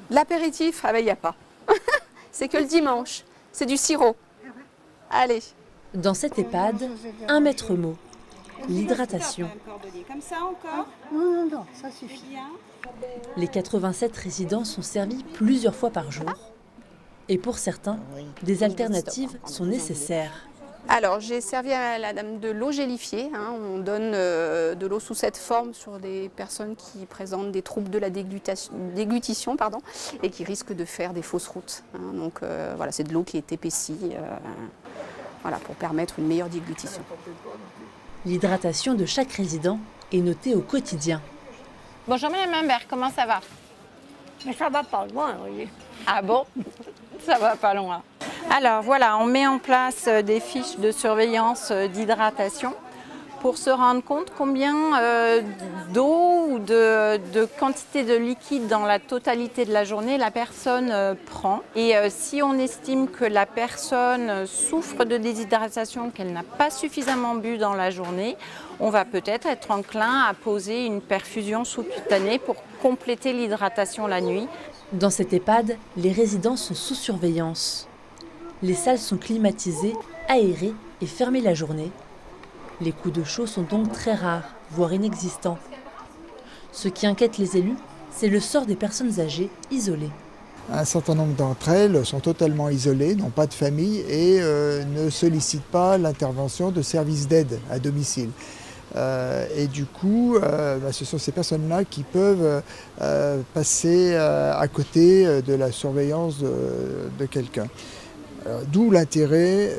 L'apéritif, ah ben il n'y a pas. C'est que le dimanche, c'est du sirop. Allez. Dans cet EHPAD, un maître mot, l'hydratation. Comme ça encore? Non, ça suffit. Les 87 résidents sont servis plusieurs fois par jour. Et pour certains, des alternatives sont nécessaires. Alors, j'ai servi à la dame de l'eau gélifiée. On donne de l'eau sous cette forme sur des personnes qui présentent des troubles de la déglutition et qui risquent de faire des fausses routes. Donc voilà, c'est de l'eau qui est épaissie pour permettre une meilleure déglutition. L'hydratation de chaque résident est notée au quotidien. Bonjour Madame Imbert, comment ça va? Mais ça va pas loin, vous voyez. Ah bon? Ça va pas loin. Alors voilà, on met en place des fiches de surveillance d'hydratation pour se rendre compte combien d'eau ou de quantité de liquide dans la totalité de la journée la personne prend. Et si on estime que la personne souffre de déshydratation, qu'elle n'a pas suffisamment bu dans la journée, on va peut-être être enclin à poser une perfusion sous-cutanée pour compléter l'hydratation la nuit. Dans cet EHPAD, les résidents sont sous surveillance. Les salles sont climatisées, aérées et fermées la journée. Les coups de chaud sont donc très rares, voire inexistants. Ce qui inquiète les élus, c'est le sort des personnes âgées isolées. Un certain nombre d'entre elles sont totalement isolées, n'ont pas de famille et ne sollicitent pas l'intervention de services d'aide à domicile. Et du coup, ce sont ces personnes-là qui peuvent passer à côté de la surveillance de quelqu'un. D'où l'intérêt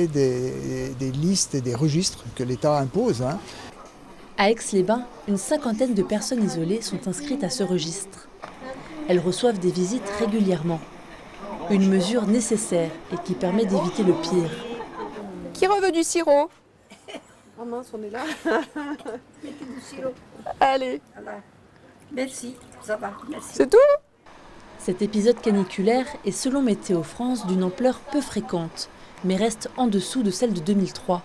des listes et des registres que l'État impose. À Aix-les-Bains, une cinquantaine de personnes isolées sont inscrites à ce registre. Elles reçoivent des visites régulièrement. Une mesure nécessaire et qui permet d'éviter le pire. Qui veut du sirop? Oh mince, on est là. Mettez du sirop. Allez. Voilà. Merci, ça va, merci. C'est tout? Cet épisode caniculaire est selon Météo France d'une ampleur peu fréquente, mais reste en dessous de celle de 2003.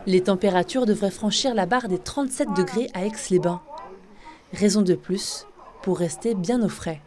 Les températures devraient franchir la barre des 37 degrés à Aix-les-Bains. Raison de plus pour rester bien au frais.